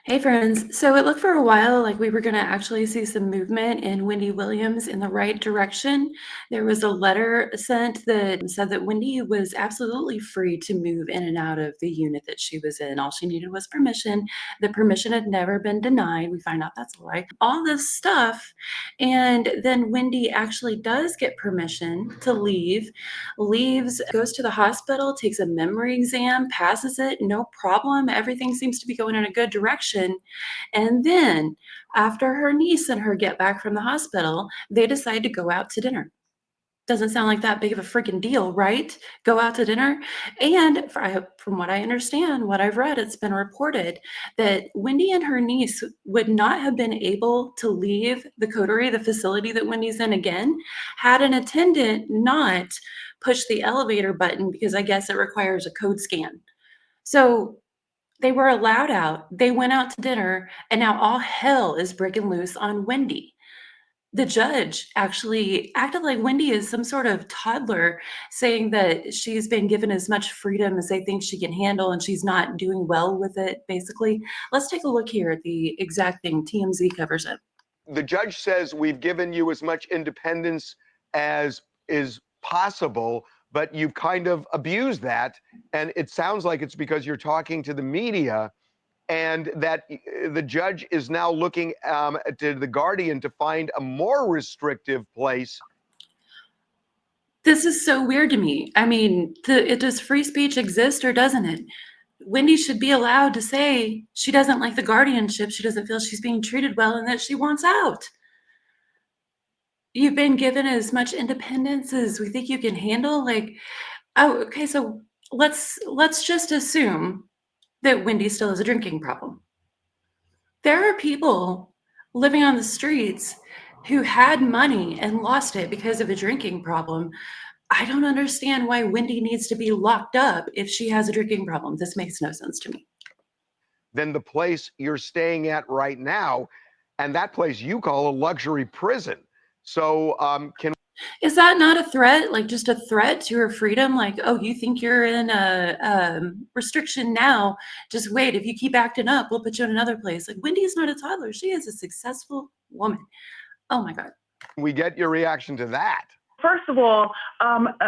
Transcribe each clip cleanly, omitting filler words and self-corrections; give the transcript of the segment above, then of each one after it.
Hey friends, so it looked for a while like we were going to actually see some movement in Wendy Williams in the right direction. There was a letter sent that said that Wendy was absolutely free to move in and out of the unit that she was in. All she needed was permission. The permission had never been denied. We find out that's a lie. All this stuff. And then Wendy actually does get permission to leave, leaves, goes to the hospital, takes a memory exam, passes it, no problem. Everything seems to be going in a good direction. And then, after her niece and her get back from the hospital, they decide to go out to dinner. Doesn't sound like that big of a freaking deal, right? Go out to dinner. And from what I understand, what I've read, it's been reported that Wendy and her niece would not have been able to leave the coterie, the facility that Wendy's in again, had an attendant not push the elevator button because I guess it requires a code scan. So they were allowed out, they went out to dinner, and now all hell is breaking loose on Wendy. The judge actually acted like Wendy is some sort of toddler, saying that she's been given as much freedom as they think she can handle and she's not doing well with it, basically. Let's take a look here at the exact thing. TMZ covers it. The judge says we've given you as much independence as is possible, but you've kind of abused that. And it sounds like it's because you're talking to the media, and that the judge is now looking to the Guardian to find a more restrictive place. This is so weird to me. I mean, does free speech exist or doesn't it? Wendy should be allowed to say she doesn't like the guardianship, she doesn't feel she's being treated well, and that she wants out. You've been given as much independence as we think you can handle. Like, oh, okay, so let's just assume that Wendy still has a drinking problem. There are people living on the streets who had money and lost it because of a drinking problem. I don't understand why Wendy needs to be locked up if she has a drinking problem. This makes no sense to me. Than the place you're staying at right now, and that place you call a luxury prison. So Is that not a threat? Like just a threat to her freedom? Like, oh, you think you're in a restriction now? Just wait. If you keep acting up, we'll put you in another place. Like Wendy is not a toddler. She is a successful woman. Oh my God. we get your reaction to that. First of all,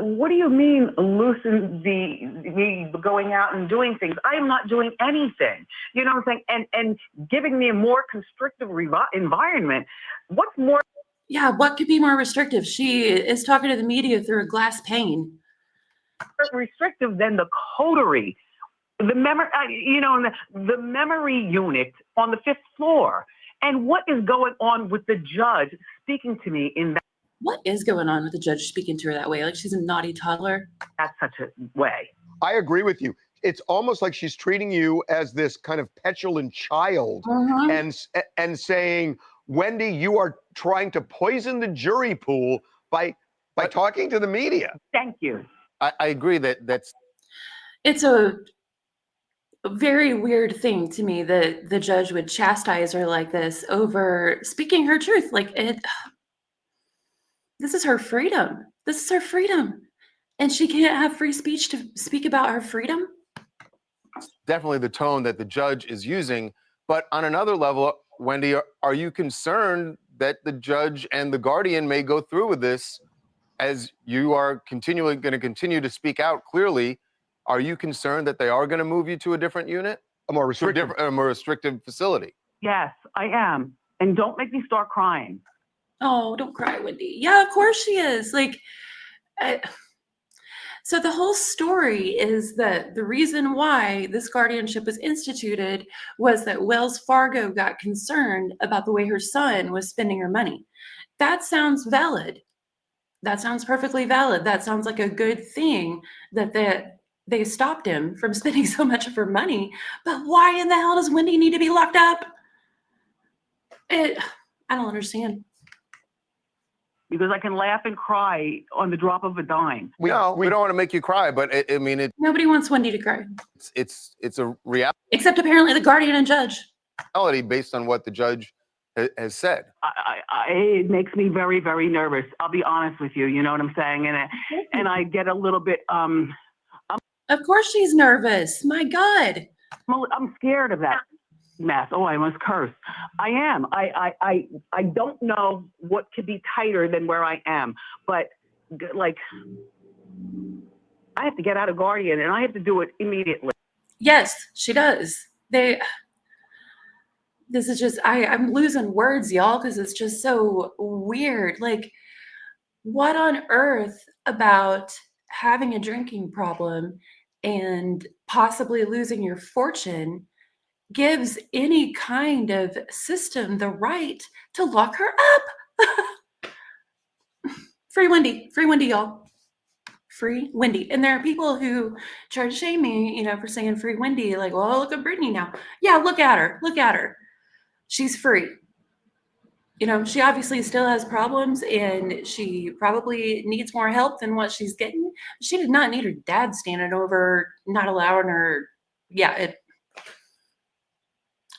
what do you mean loosen me going out and doing things? I am not doing anything. You know what I'm saying? And giving me a more constrictive environment. What's more? Yeah, what could be more restrictive? She is talking to the media through a glass pane. Restrictive than the coterie, the memory unit on the 5th floor. And what is going on with the judge speaking to me in that? What is going on with the judge speaking to her that way? Like she's a naughty toddler? That's such a way. I agree with you. It's almost like she's treating you as this kind of petulant child, and saying, Wendy, you are trying to poison the jury pool by talking to the media. Thank you. I agree that's. It's a very weird thing to me that the judge would chastise her like this over speaking her truth. Like this is her freedom. This is her freedom. And she can't have free speech to speak about her freedom? Definitely the tone that the judge is using. But on another level, Wendy, are you concerned that the judge and the Guardian may go through with this as you are continually going to continue to speak out clearly? Are you concerned that they are going to move you to a different unit? A more restrictive facility? Yes, I am. And don't make me start crying. Oh, don't cry, Wendy. Yeah, of course she is. Like, so the whole story is that the reason why this guardianship was instituted was that Wells Fargo got concerned about the way her son was spending her money. That sounds valid. That sounds perfectly valid. That sounds like a good thing that they stopped him from spending so much of her money. But why in the hell does Wendy need to be locked up? I don't understand. Because I can laugh and cry on the drop of a dime. We don't want to make you cry, but nobody wants Wendy to cry. It's a reality. Except apparently the Guardian and judge. Reality based on what the judge has said. It makes me very, very nervous. I'll be honest with you. You know what I'm saying? And I get a little bit. Of course she's nervous. My God. I'm scared of that. Math. Oh, I must curse. I am. I don't know what could be tighter than where I am, but like, I have to get out of Guardian and I have to do it immediately. Yes, she does. This is just, I'm losing words, y'all, because it's just so weird. Like, what on earth about having a drinking problem and possibly losing your fortune gives any kind of system the right to lock her up? Free Wendy, y'all. Free Wendy. And there are people who try to shame me, for saying free Wendy. Like, well, look at Brittany now. Yeah, look at her. She's free. She obviously still has problems and she probably needs more help than what she's getting. She did not need her dad standing over, not allowing her. Yeah,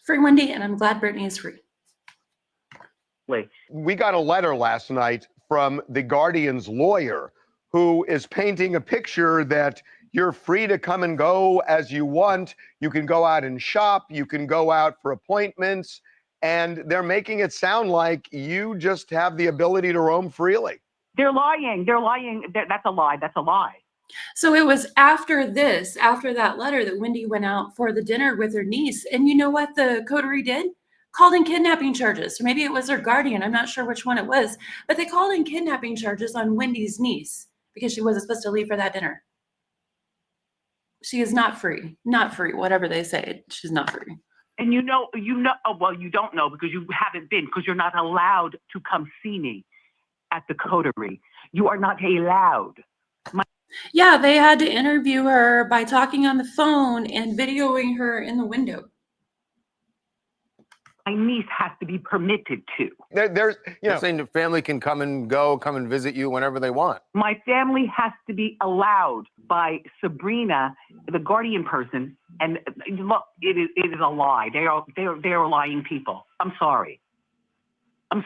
free Wendy, and I'm glad Brittany is free. We got a letter last night from the Guardian's lawyer who is painting a picture that you're free to come and go as you want. You can go out and shop. You can go out for appointments. And they're making it sound like you just have the ability to roam freely. They're lying. That's a lie. So it was after that letter, that Wendy went out for the dinner with her niece. And you know what the coterie did? Called in kidnapping charges. Or maybe it was her guardian. I'm not sure which one it was. But they called in kidnapping charges on Wendy's niece because she wasn't supposed to leave for that dinner. She is not free. Not free. Whatever they say, she's not free. And well, you don't know because you haven't been, because you're not allowed to come see me at the coterie. You are not allowed. Yeah, they had to interview her by talking on the phone and videoing her in the window. My niece has to be permitted to. There's, You're saying the family can come and visit you whenever they want. My family has to be allowed by Sabrina, the guardian person. And look, it is a lie. They are lying people. I'm sorry, and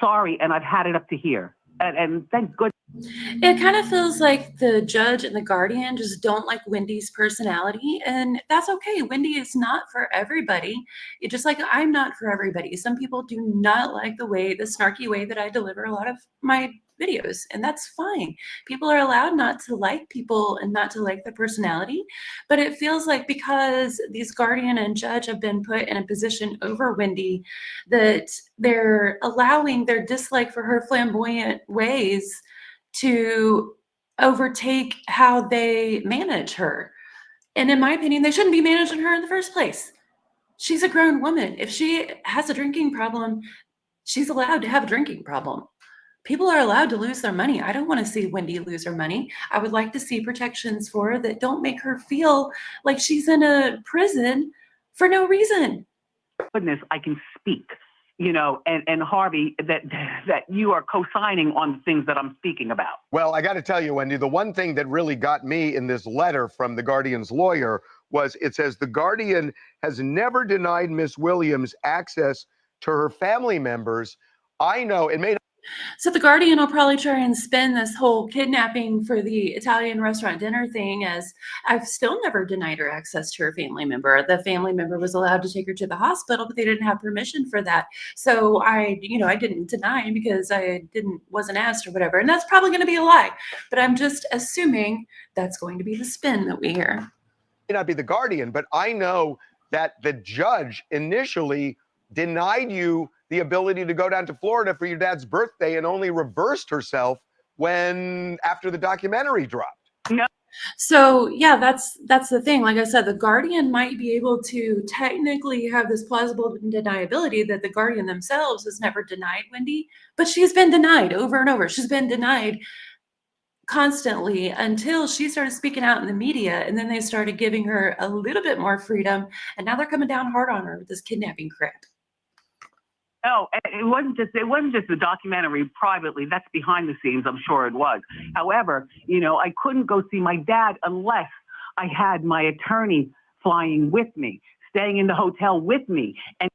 I've had it up to here. And thank goodness. It kind of feels like the judge and the guardian just don't like Wendy's personality, and that's okay. Wendy is not for everybody. Just like I'm not for everybody. Some people do not like the snarky way that I deliver a lot of my videos, and that's fine. People are allowed not to like people and not to like their personality, but it feels like because these guardian and judge have been put in a position over Wendy, that they're allowing their dislike for her flamboyant ways to overtake how they manage her. And in my opinion, they shouldn't be managing her in the first place. She's a grown woman. If she has a drinking problem, she's allowed to have a drinking problem. People are allowed to lose their money. I don't want to see Wendy lose her money. I would like to see protections for her that don't make her feel like she's in a prison for no reason. Goodness, I can speak. And Harvey, that you are co-signing on the things that I'm speaking about. Well, I got to tell you, Wendy, the one thing that really got me in this letter from the Guardian's lawyer was it says the Guardian has never denied Miss Williams access to her family members. I know it may. So the Guardian will probably try and spin this whole kidnapping for the Italian restaurant dinner thing as I've still never denied her access to her family member. The family member was allowed to take her to the hospital, but they didn't have permission for that. So I didn't deny because I wasn't asked or whatever. And that's probably going to be a lie. But I'm just assuming that's going to be the spin that we hear. May not be the Guardian, but I know that the judge initially denied you the ability to go down to Florida for your dad's birthday and only reversed herself after the documentary dropped. No. So yeah, that's the thing. Like I said, the Guardian might be able to technically have this plausible deniability that the Guardian themselves has never denied Wendy, but she's been denied over and over. She's been denied constantly until she started speaking out in the media, and then they started giving her a little bit more freedom, and now they're coming down hard on her with this kidnapping crap. No, it wasn't just the documentary privately. That's behind the scenes. I'm sure it was. However, I couldn't go see my dad unless I had my attorney flying with me, staying in the hotel with me. And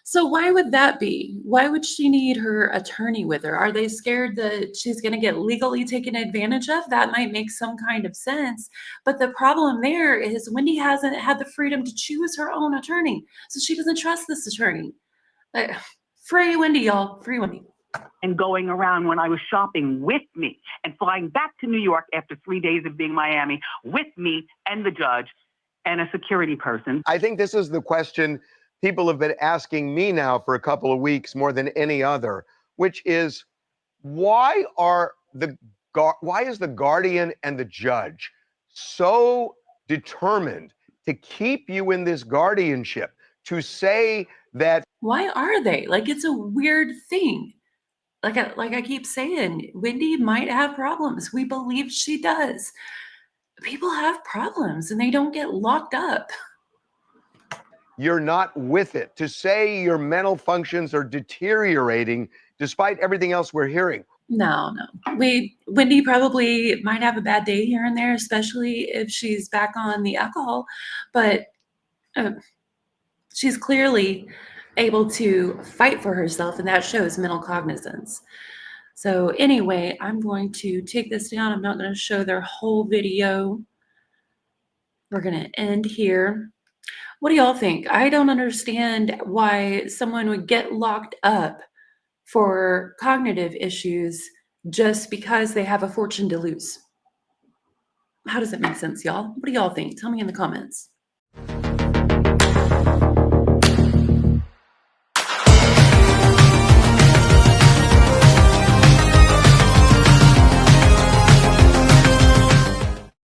So why would that be? Why would she need her attorney with her? Are they scared that she's going to get legally taken advantage of? That might make some kind of sense. But the problem there is Wendy hasn't had the freedom to choose her own attorney. So she doesn't trust this attorney. Like, free Wendy, y'all. Free Wendy. And going around when I was shopping with me and flying back to New York after 3 days of being in Miami with me and the judge and a security person. I think this is the question people have been asking me now for a couple of weeks more than any other, which is why is the guardian and the judge so determined to keep you in this guardianship, to say that Why are they? Like, it's a weird thing. Like I keep saying, Wendy might have problems. We believe she does. People have problems and they don't get locked up. you're not with it, to say your mental functions are deteriorating despite everything else we're hearing? No. Wendy probably might have a bad day here and there, especially if she's back on the alcohol, but she's clearly able to fight for herself, and that shows mental cognizance. So anyway, I'm going to take this down. I'm not going to show their whole video. We're going to end here. What do y'all think? I don't understand why someone would get locked up for cognitive issues just because they have a fortune to lose. How does it make sense, y'all? What do y'all think? Tell me in the comments.